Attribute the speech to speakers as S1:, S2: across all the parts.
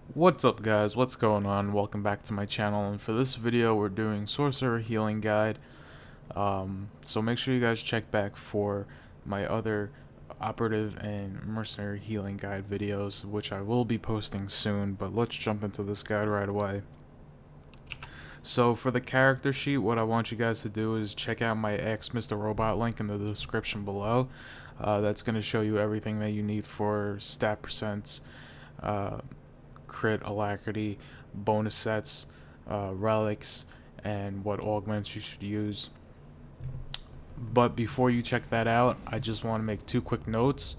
S1: What's up guys, what's going on? Welcome back to my channel, and for this video we're doing Sorcerer Healing Guide. So make sure you guys check back for my other Operative and Mercenary Healing Guide videos, which I will be posting soon, but let's jump into this guide right away. So for the character sheet, what I want you guys to do is check out my Mr. Robot link in the description below. That's going to show you everything that you need for stat percents, crit, alacrity, bonus sets, relics, and what augments you should use. But before you check that out, I just want to make two quick notes.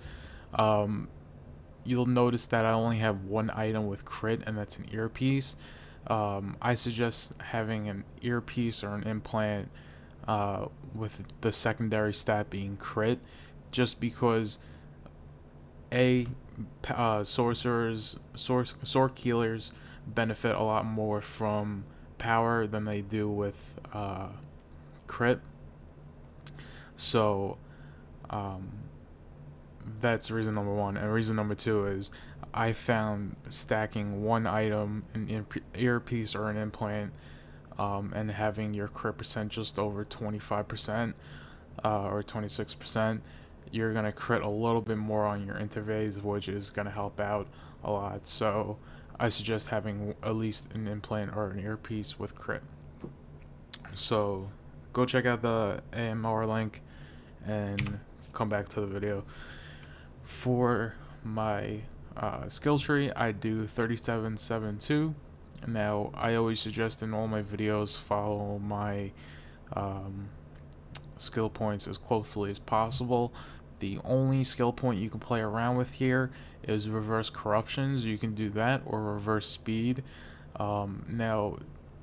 S1: You'll notice that I only have one item with crit, and that's an earpiece. I suggest having an earpiece or an implant with the secondary stat being crit, just because sorcerers, sorc healers benefit a lot more from power than they do with crit. So that's reason number one. And reason number two is I found stacking one item, an earpiece or an implant, and having your crit percent just over 25% or 26%, you're going to crit a little bit more on your intervays, which is going to help out a lot. So I suggest having at least an implant or an earpiece with crit. So go check out the AMR link and come back to the video. For my skill tree, I do 3772. Now I always suggest in all my videos follow my skill points as closely as possible. The only skill point you can play around with here is reverse corruptions. You can do that, or reverse speed. Now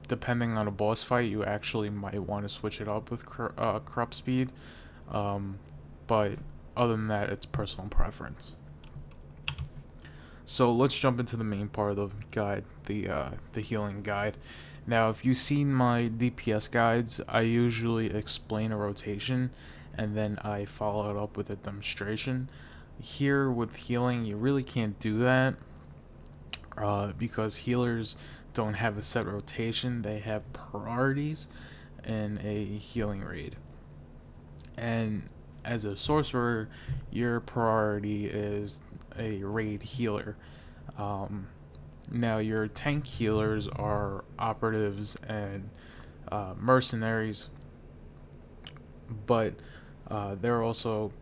S1: depending on a boss fight, you actually might want to switch it up with corrupt speed, but other than that, it's personal preference. So let's jump into the main part of the guide, the healing guide. Now, if you've seen my DPS guides, I usually explain a rotation and then I follow it up with a demonstration. Here with healing, you really can't do that because healers don't have a set rotation. They have priorities in a healing raid. And as a sorcerer, your priority is a raid healer. Now your tank healers are operatives and mercenaries, but they're also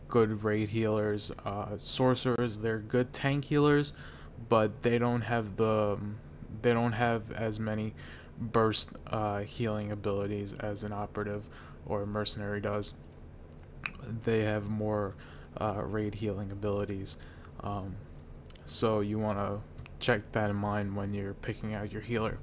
S1: good raid healers. Sorcerers, they're good tank healers, but they don't have as many burst healing abilities as an operative or a mercenary does. They have more raid healing abilities, so you want to check that in mind when you're picking out your healer.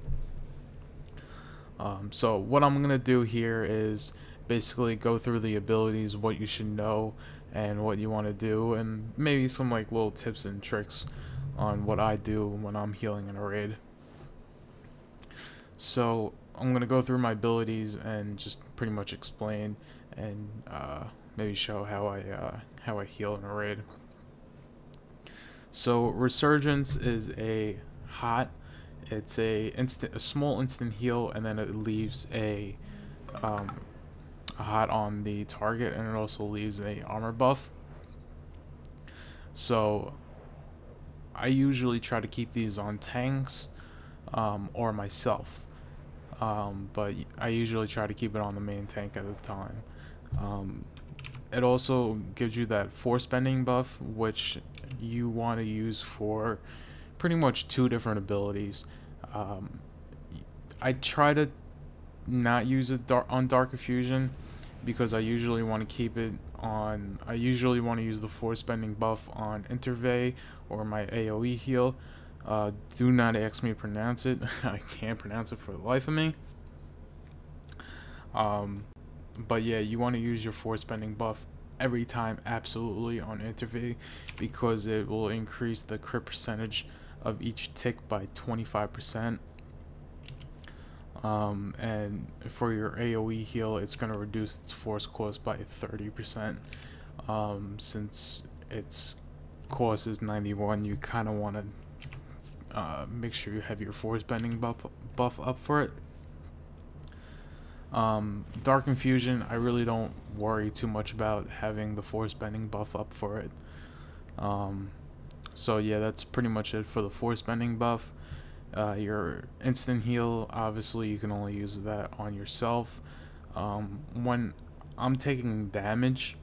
S1: So what I'm gonna do here is basically go through the abilities, what you should know and what you want to do, and maybe some like little tips and tricks on what I do when I'm healing in a raid. So I'm gonna go through my abilities and just pretty much explain and maybe show how I heal in a raid. So Resurgence is a hot. It's a small instant heal, and then it leaves a hot on the target, and it also leaves a armor buff. So I usually try to keep these on tanks or myself, but I usually try to keep it on the main tank at the time. It also gives you that force bending buff, which you want to use for pretty much two different abilities. I try to not use it on Dark Infusion because I usually want to keep it on. I usually want to use the force bending buff on Innervate or my AoE heal. Do not ask me to pronounce it. I can't pronounce it for the life of me. But yeah, you want to use your force bending buff every time, absolutely, on Innervate, because it will increase the crit percentage of each tick by 25%. And for your AoE heal, it's going to reduce its force cost by 30%. Since its cost is 91, you kind of want make sure you have your force bending buff up for it. Dark Infusion, I really don't worry too much about having the force bending buff up for it. So yeah, that's pretty much it for the force bending buff. Your instant heal, obviously you can only use that on yourself. When I'm taking damage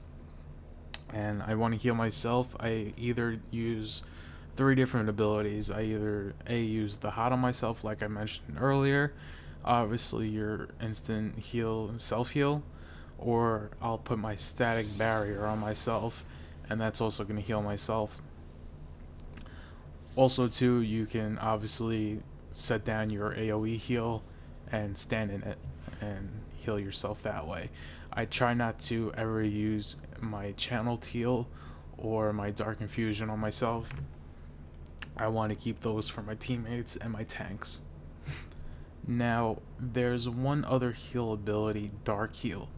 S1: and I want to heal myself, I either use 3 different abilities. I either use the hot on myself, like I mentioned earlier, obviously your instant heal, self heal, or I'll put my static barrier on myself, and that's also going to heal myself. Also too, you can obviously set down your AoE heal and stand in it and heal yourself that way. I try not to ever use my channeled heal or my dark infusion on myself. I want to keep those for my teammates and my tanks. Now, there's one other heal ability, Dark Heal.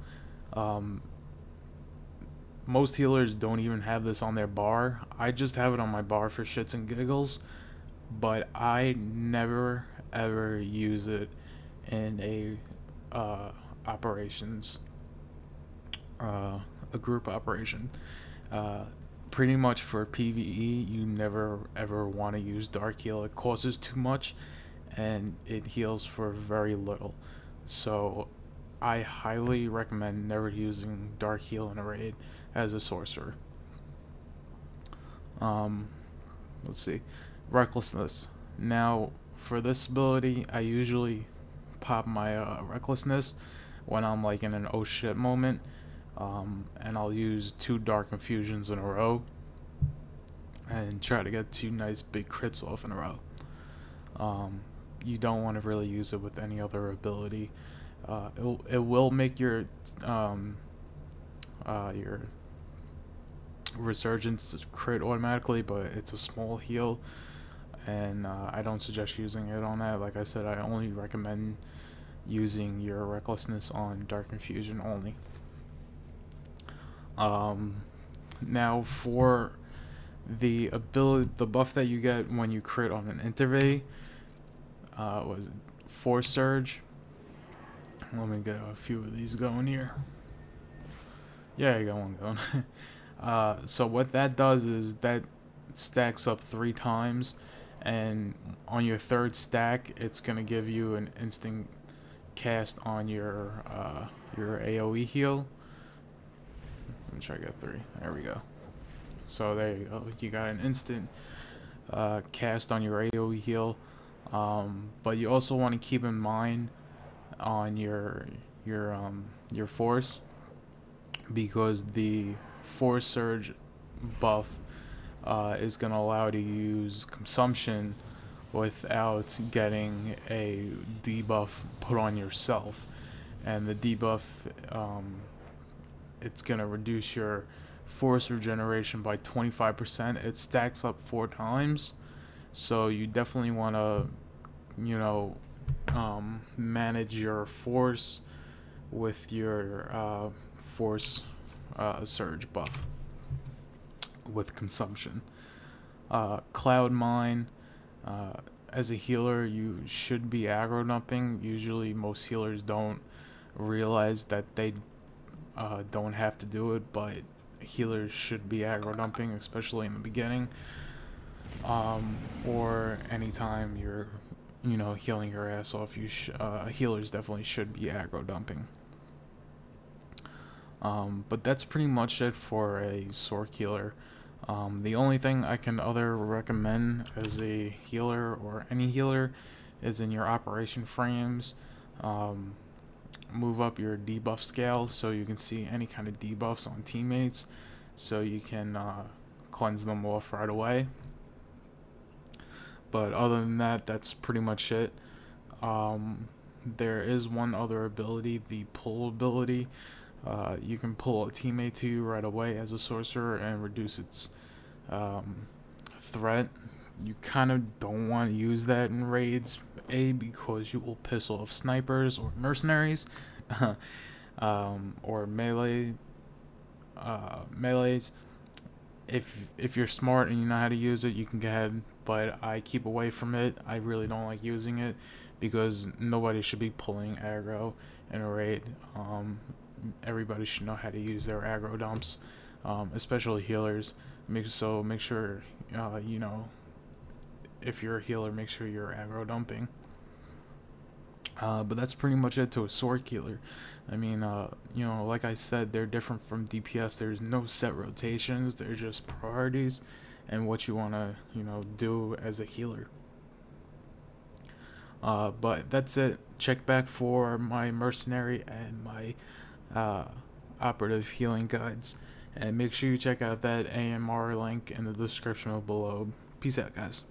S1: Most healers don't even have this on their bar. I just have it on my bar for shits and giggles, but I never ever use it in a operations, a group operation. Pretty much for PvE, you never ever want to use Dark Heal. It causes too much, and it heals for very little. So I highly recommend never using Dark Heal in a raid as a sorcerer. Let's see, Recklessness. Now for this ability, I usually pop my Recklessness when I'm like in an oh shit moment, and I'll use 2 Dark Infusions in a row and try to get 2 nice big crits off in a row. You don't want to really use it with any other ability. It will make your Resurgence crit automatically, but it's a small heal, and I don't suggest using it on that. Like I said, I only recommend using your Recklessness on Dark Infusion only. Now for the buff that you get when you crit on an Innervate, was it Force Surge? Let me get a few of these going here. Yeah, you got one going. So what that does is that stacks up 3 times, and on your 3rd stack, it's gonna give you an instant cast on your AoE heal. Let me try to get 3. There we go. So there you go. You got an instant cast on your AoE heal. But you also want to keep in mind on your force, because the force surge buff is going to allow you to use consumption without getting a debuff put on yourself, and the debuff, it's going to reduce your force regeneration by 25%. It stacks up 4 times. So you definitely want to, you know, manage your force with your force surge buff with consumption. Cloud Mine, as a healer, you should be aggro dumping. Usually most healers don't realize that they don't have to do it, but healers should be aggro dumping, especially in the beginning. Or anytime you're, you know, healing your ass off, healers definitely should be aggro dumping. But that's pretty much it for a Sorc healer. The only thing I can recommend as a healer or any healer is in your operation frames, move up your debuff scale so you can see any kind of debuffs on teammates, so you can cleanse them off right away. But other than that, that's pretty much it. There is one other ability, the pull ability. You can pull a teammate to you right away as a sorcerer and reduce its threat. You kind of don't want to use that in raids, because you will piss off snipers or mercenaries, or melees. If you're smart and you know how to use it, you can go ahead but I keep away from it. I really don't like using it because nobody should be pulling aggro in a raid. Everybody should know how to use their aggro dumps, especially healers. Make sure, you know, if you're a healer, make sure you're aggro dumping. But that's pretty much it to a sword healer. I mean, you know, like I said, they're different from DPS. There's no set rotations. They're just priorities and what you want to, you know, do as a healer. But that's it. Check back for my mercenary and my operative healing guides. And make sure you check out that AMR link in the description below. Peace out, guys.